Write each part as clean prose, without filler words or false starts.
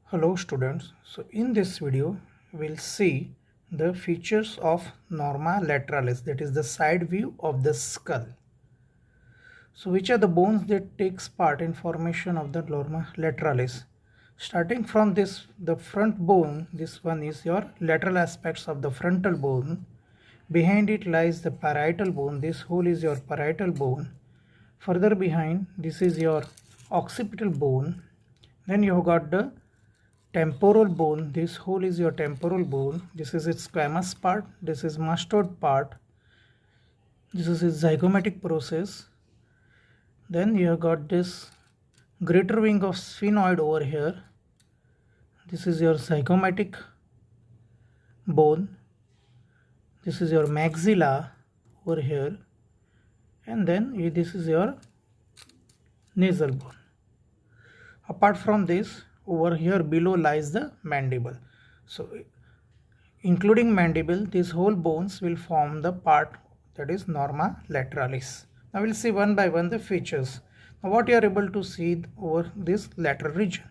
Hello students, so in this video we'll see the features of norma lateralis, that is the side view of the skull. So which are the bones that takes part in formation of the norma lateralis? Starting from the front bone, this one is your lateral aspects of the frontal bone. Behind it lies the parietal bone, this whole is your parietal bone. Further behind, this is your occipital bone. Then you have got the temporal bone, this whole is your temporal bone. This is its squamous part, this is mustard part, this is its zygomatic process. Then you have got this greater wing of sphenoid over here. This is your zygomatic bone. This is your maxilla over here, and then this is your nasal bone. Apart from this, over here below lies the mandible. So including mandible, these whole bones will form the part that is norma lateralis. Now we'll see one by one the features. Now what you are able to see over this lateral region.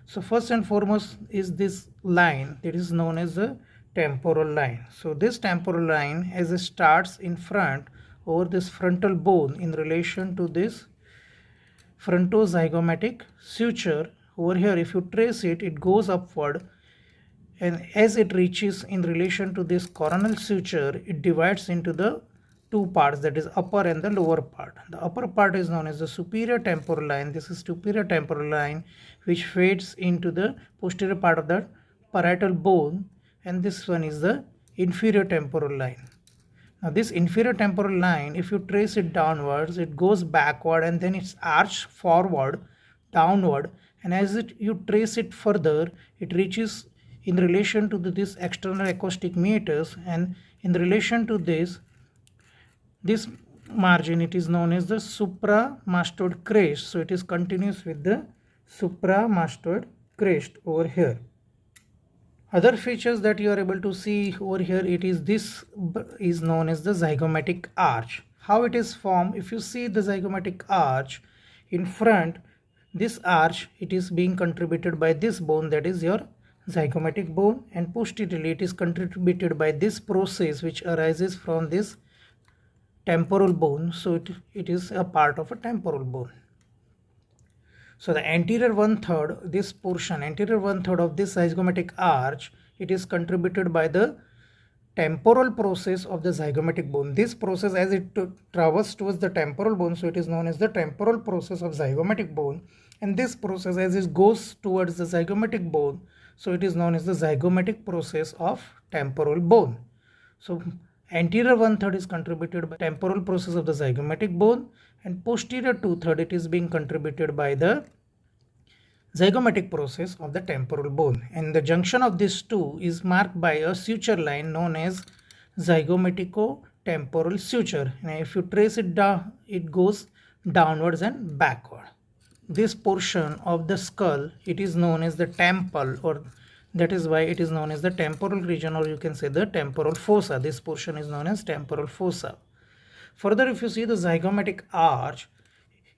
So first and foremost is this line that is known as the temporal line. So this temporal line, as it starts in front over this frontal bone in relation to this frontozygomatic suture, over here if you trace it, it goes upward, and as it reaches in relation to this coronal suture, it divides into the two parts, that is upper and the lower part. The upper part is known as the superior temporal line. This is superior temporal line which fades into the posterior part of the parietal bone, and this one is the inferior temporal line. Now this inferior temporal line, if you trace it downwards, it goes backward and then it's arched forward, downward, and as you trace it further, it reaches in relation to this external acoustic meatus, and in relation to this margin, it is known as the supramastoid crest. So it is continuous with the supramastoid crest over here. Other features that you are able to see over here, this is known as the zygomatic arch. How it is formed? If you see the zygomatic arch in front, this arch, it is being contributed by this bone, that is your zygomatic bone, and posteriorly it is contributed by this process which arises from this temporal bone. So it is a part of a temporal bone. So the anterior one-third, this portion, anterior one-third of this zygomatic arch, it is contributed by the temporal process of the zygomatic bone. This process, as it traverses towards the temporal bone, so it is known as the temporal process of zygomatic bone. And this process, as it goes towards the zygomatic bone, so it is known as the zygomatic process of temporal bone. So anterior one-third is contributed by temporal process of the zygomatic bone, and posterior two-third it is being contributed by the zygomatic process of the temporal bone. And the junction of these two is marked by a suture line known as zygomatico-temporal suture. And if you trace it down, it goes downwards and backward. This portion of the skull, it is known as the temple, or that is why it is known as the temporal region, or you can say the temporal fossa. This portion is known as temporal fossa. Further, if you see the zygomatic arch,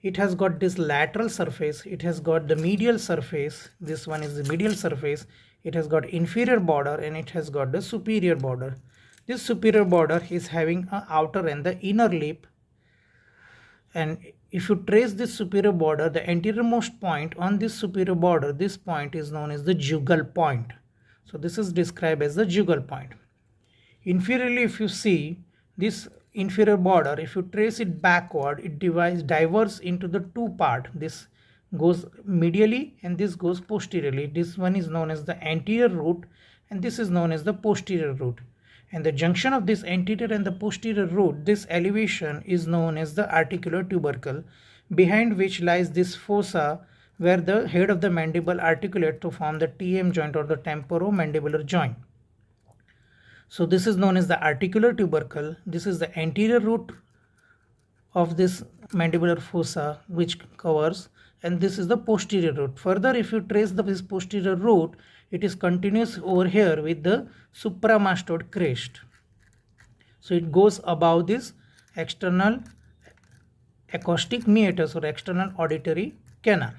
it has got this lateral surface, it has got the medial surface, this one is the medial surface, it has got inferior border, and it has got the superior border. This superior border is having an outer and the inner lip, and if you trace this superior border, the anteriormost point on this superior border, this point is known as the jugal point. So this is described as the jugal point. Inferiorly, if you see this inferior border, if you trace it backward, it diverges into the two part. This goes medially and this goes posteriorly. This one is known as the anterior root, and this is known as the posterior root. And the junction of this anterior and the posterior root, this elevation is known as the articular tubercle, behind which lies this fossa where the head of the mandible articulate to form the TM joint, or the temporomandibular joint. So this is known as the articular tubercle. This is the anterior root of this mandibular fossa which covers, and this is the posterior root. Further, if you trace this posterior root, it is continuous over here with the supramastoid crest. So it goes above this external acoustic meatus or external auditory canal.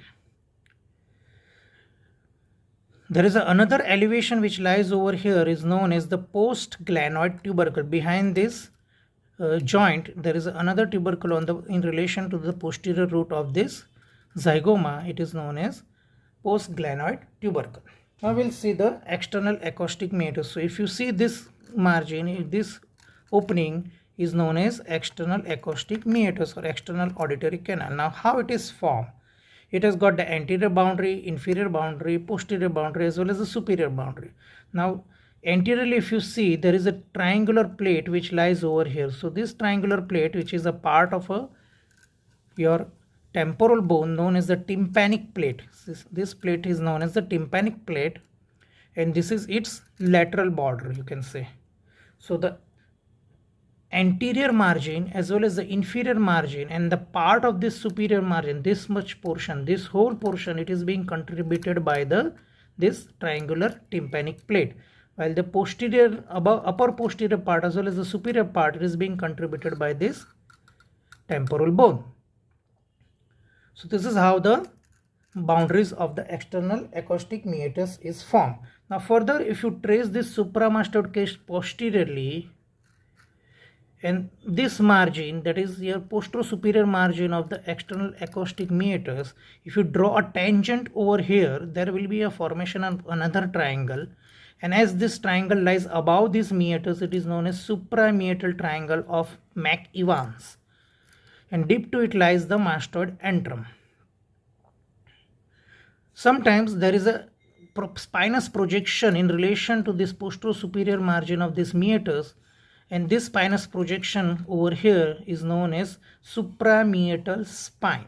There is another elevation which lies over here is known as the post-glenoid tubercle. Behind this joint there is another tubercle in relation to the posterior root of this zygoma. It is known as post-glenoid tubercle. Now we'll see the external acoustic meatus. So if you see this margin, this opening is known as external acoustic meatus or external auditory canal. Now how it is formed? It has got the anterior boundary, inferior boundary, posterior boundary as well as the superior boundary. Now anteriorly, if you see, there is a triangular plate which lies over here. So this triangular plate, which is a part of your temporal bone, known as the tympanic plate. This plate is known as the tympanic plate, and this is its lateral border, you can say. So the anterior margin as well as the inferior margin and the part of this superior margin, this much portion, this whole portion, it is being contributed by this triangular tympanic plate, while the posterior, upper posterior part as well as the superior part, it is being contributed by this temporal bone. So this is how the boundaries of the external acoustic meatus is formed. Now further, if you trace this supramastoid case posteriorly, and this margin, that is your postero-superior margin of the external acoustic meatus, if you draw a tangent over here, there will be a formation of another triangle, and as this triangle lies above this meatus, it is known as suprameatal triangle of Mac-Evans, and deep to it lies the mastoid antrum. Sometimes there is a spinous projection in relation to this postero-superior margin of this meatus, and this spinous projection over here is known as suprameatal spine.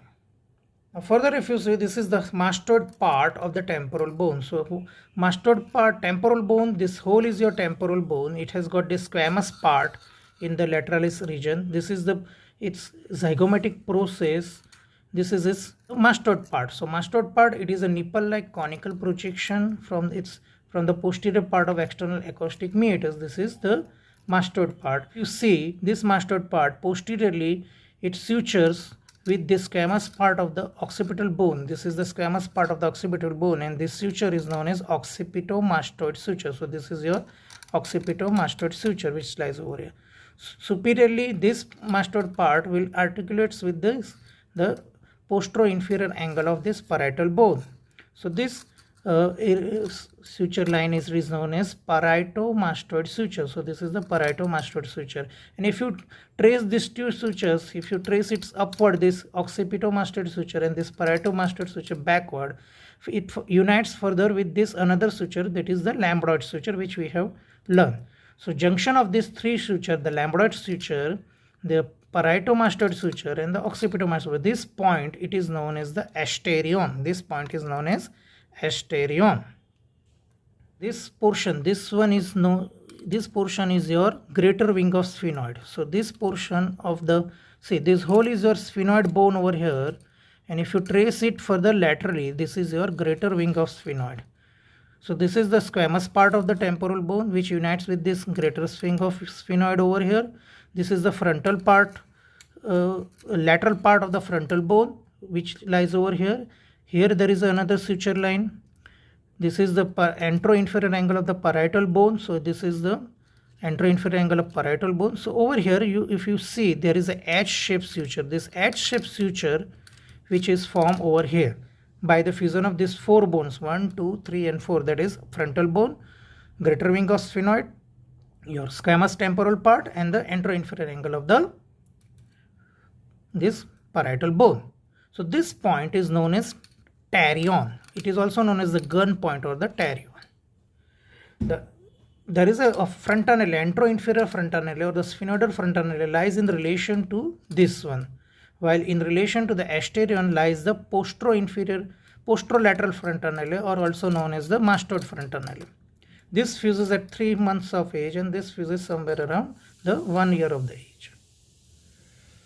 Now further, if you see, this is the mastoid part of the temporal bone. So mastoid part, temporal bone, this whole is your temporal bone. It has got this squamous part in the lateralis region. This is its zygomatic process. This is its mastoid part. So mastoid part, it is a nipple-like conical projection from the posterior part of external acoustic meatus. This is the mastoid part. You see this mastoid part posteriorly, it sutures with this squamous part of the occipital bone. This is the squamous part of the occipital bone, and this suture is known as occipitomastoid suture. So this is your occipitomastoid suture which lies over here. Superiorly, this mastoid part will articulates with the postero-inferior angle of this parietal bone. So this suture line is known as parieto-mastoid suture. So this is the parieto-mastoid suture, and if you trace these two sutures, if you trace it upward, this occipito-mastoid suture and this parieto-mastoid suture backward, it unites further with this another suture, that is the lambdoid suture, which we have learned. So junction of these three suture, the lambdoid suture, the parieto-mastoid suture and the occipito-mastoid, this point, it is known as the asterion. This point is known as asterion. This portion, this portion is your greater wing of sphenoid. So this portion of this whole is your sphenoid bone over here, and if you trace it further laterally, this is your greater wing of sphenoid. So this is the squamous part of the temporal bone which unites with this greater wing of sphenoid over here. This is the frontal part, lateral part of the frontal bone which lies over here. Here there is another suture line. This is the antero-inferior angle of the parietal bone. So this is the antero-inferior angle of parietal bone. So over here, if you see, there is a H-shaped suture. This H-shaped suture which is formed over here by the fusion of these four bones, 1, 2, 3 and 4, that is frontal bone, greater wing of sphenoid, your squamous temporal part, and the antero-inferior angle of this parietal bone. So this point is known as pterion. It is also known as the gun point or the pterion. There is a frontanelle, antero-inferior frontanelle or the sphenoidal frontanelle lies in relation to this one, while in relation to the asterion lies the posterolateral frontanelle, or also known as the mastoid frontanelle. This fuses at 3 months of age, and this fuses somewhere around the 1 year of the age.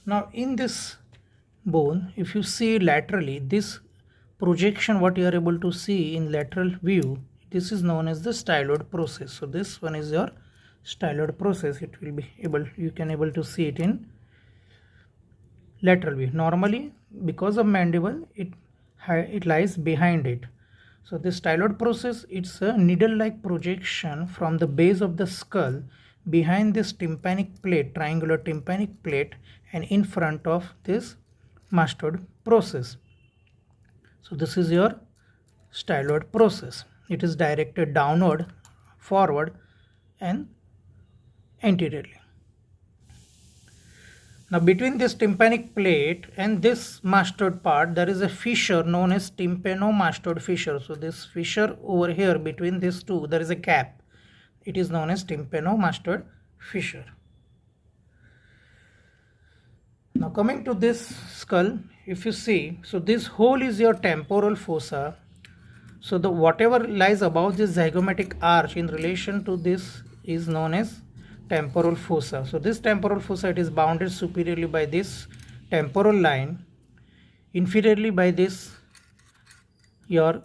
Now in this bone, if you see laterally, this projection what you are able to see in lateral view, this is known as the styloid process. So this one is your styloid process. It will be you can able to see it in lateral view. Normally, because of mandible, it lies behind it. So this styloid process, it's a needle-like projection from the base of the skull behind this tympanic plate, triangular tympanic plate, and in front of this mastoid process. So this is your styloid process. It is directed downward, forward, and anteriorly. Now between this tympanic plate and this mastoid part, there is a fissure known as tympanomastoid fissure. So this fissure over here between these two, there is a gap. It is known as tympanomastoid fissure. Now coming to this skull, if you see, so this hole is your temporal fossa. So the whatever lies above this zygomatic arch in relation to this is known as temporal fossa. So this temporal fossa, it is bounded superiorly by this temporal line, inferiorly by this your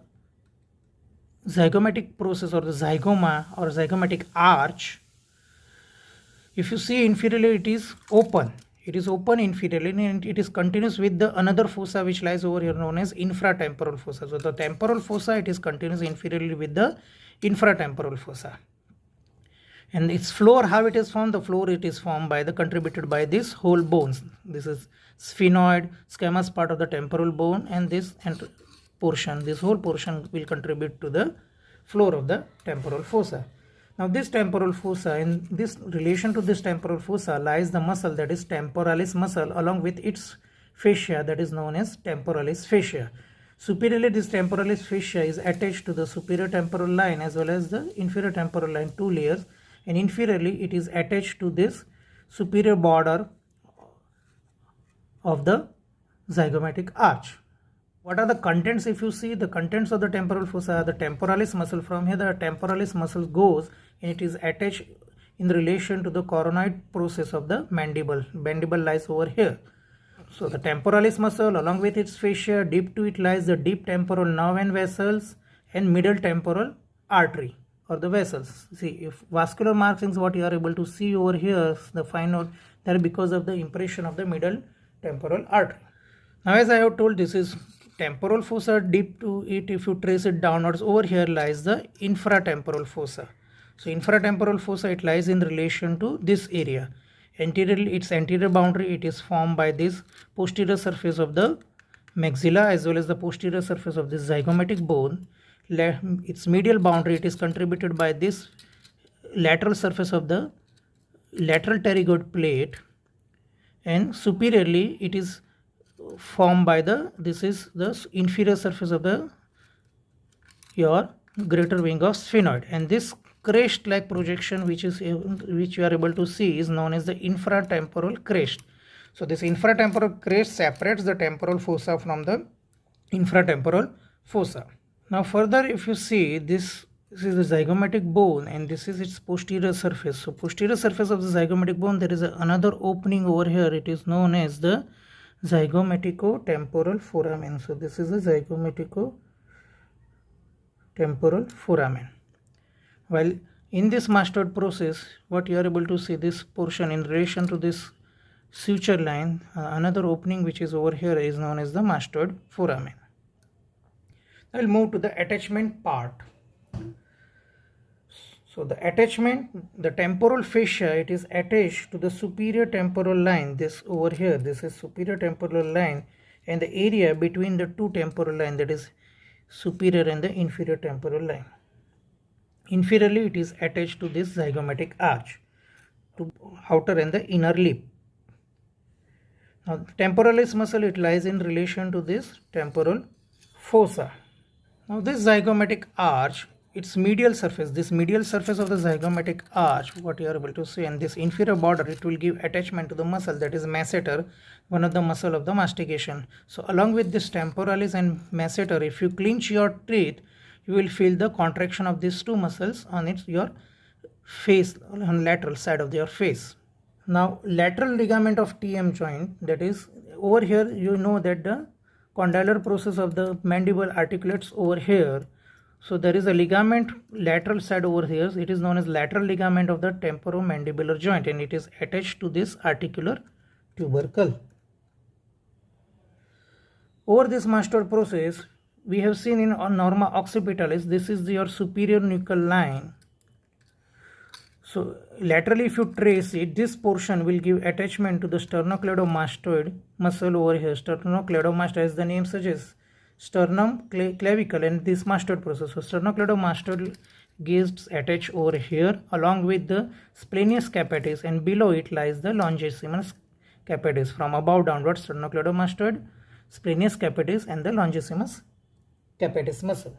zygomatic process or the zygoma or zygomatic arch. If you see inferiorly, it is open. It is open inferiorly and it is continuous with the another fossa which lies over here known as infratemporal fossa. So the temporal fossa, it is continuous inferiorly with the infratemporal fossa. And its floor, how it is formed? The floor, it is formed by the contributed by this whole bones. This is sphenoid, squamous part of the temporal bone, and this portion, this whole portion will contribute to the floor of the temporal fossa. Now this temporal fossa, in this relation to this temporal fossa lies the muscle, that is temporalis muscle, along with its fascia, that is known as temporalis fascia. Superiorly, this temporalis fascia is attached to the superior temporal line as well as the inferior temporal line, two layers, and inferiorly it is attached to this superior border of the zygomatic arch. What are the contents? If you see the contents of the temporal fossa are the temporalis muscle. From here the temporalis muscle goes and it is attached in relation to the coronoid process of the mandible. Mandible lies over here. So the temporalis muscle along with its fascia, deep to it lies the deep temporal nerve and vessels and middle temporal artery or the vessels. See, if vascular markings what you are able to see over here, the find out that because of the impression of the middle temporal artery. Now as I have told, this is temporal fossa. Deep to it, if you trace it downwards, over here lies the infratemporal fossa. So infratemporal fossa, it lies in relation to this area. Anteriorly, its anterior boundary, it is formed by this posterior surface of the maxilla as well as the posterior surface of this zygomatic bone. Its medial boundary, it is contributed by this lateral surface of the lateral pterygoid plate, and superiorly it is formed by this is the inferior surface of the your greater wing of sphenoid, and this crest like projection which you are able to see is known as the infratemporal crest. So this infratemporal crest separates the temporal fossa from the infratemporal fossa. Now further, if you see, this is the zygomatic bone and this is its posterior surface. So posterior surface of the zygomatic bone, there is another opening over here. It is known as the zygomatico-temporal foramen. So this is the zygomatico-temporal foramen. While in this mastoid process, what you are able to see, this portion in relation to this suture line, another opening which is over here is known as the mastoid foramen. I will move to the attachment part. So the attachment, the temporal fascia, it is attached to the superior temporal line. This over here, this is superior temporal line, and the area between the two temporal line, that is superior and the inferior temporal line. Inferiorly, it is attached to this zygomatic arch, to outer and the inner lip. Now the temporalis muscle, it lies in relation to this temporal fossa. Now this zygomatic arch, its medial surface, this medial surface of the zygomatic arch, what you are able to see, and this inferior border, it will give attachment to the muscle, that is masseter, one of the muscle of the mastication. So along with this temporalis and masseter, if you clench your teeth, you will feel the contraction of these two muscles on your face, on lateral side of your face. Now lateral ligament of TM joint, that is over here, you know that the condylar process of the mandible articulates over here. So there is a ligament lateral side over here. It is known as lateral ligament of the temporomandibular joint, and it is attached to this articular tubercle. Over this mastoid process, we have seen in norma occipitalis, this is your superior nuchal line. So laterally if you trace it, this portion will give attachment to the sternocleidomastoid muscle over here. Sternocleidomastoid, as the name suggests, sternum, clavicle, and this mastoid process. So sternocleidomastoid gets attached over here along with the splenius capitis, and below it lies the longissimus capitis. From above downwards, sternocleidomastoid, splenius capitis, and the longissimus capitis muscle.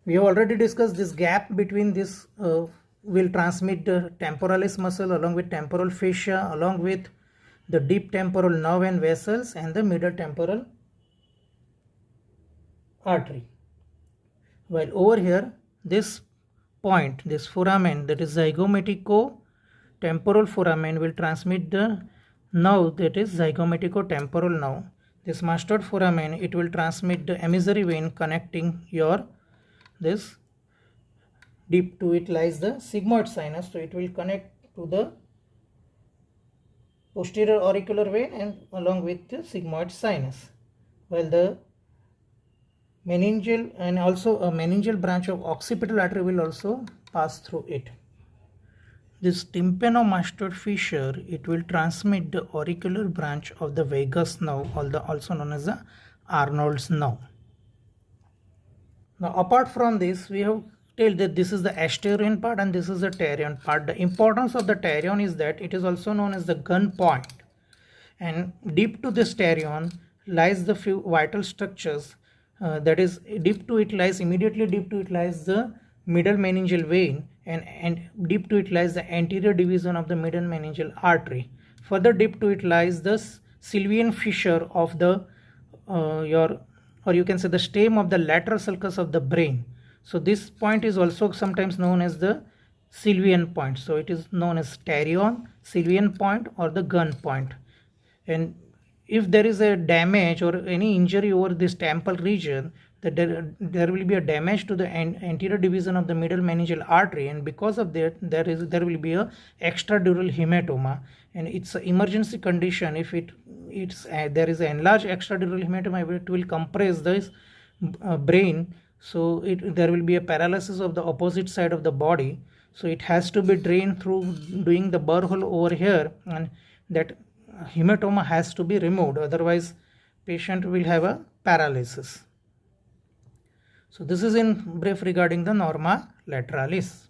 We have already discussed this gap between this will transmit the temporalis muscle along with temporal fascia, along with the deep temporal nerve and vessels, and the middle temporal artery. While over here, this point, this foramen, that is zygomatico-temporal foramen, will transmit the nerve, that is zygomatico-temporal nerve. This mastoid foramen, it will transmit the emissary vein connecting your this. Deep to it lies the sigmoid sinus, so it will connect to the posterior auricular vein and along with the sigmoid sinus, while the meningeal and also a meningeal branch of occipital artery will also pass through it. This tympanomastoid fissure, it will transmit the auricular branch of the vagus nerve, also known as the Arnold's nerve. Now apart from this, we have told that this is the asterion part and this is the pterion part. The importance of the pterion is that it is also known as the gun point, and deep to this pterion lies the few vital structures. That is, immediately deep to it lies the middle meningeal vein, and deep to it lies the anterior division of the middle meningeal artery. Further deep to it lies the sylvian fissure of the or you can say the stem of the lateral sulcus of the brain. So this point is also sometimes known as the sylvian point. So it is known as pterion, sylvian point, or the gun point. And if there is a damage or any injury over this temple region, that there will be a damage to the anterior division of the middle meningeal artery, and because of that there will be a extradural hematoma, and it's an emergency condition. If there is an enlarged extradural hematoma, it will compress this brain, so there will be a paralysis of the opposite side of the body. So it has to be drained through doing the burr hole over here, and that hematoma has to be removed, otherwise patient will have a paralysis. So this is in brief regarding the norma lateralis.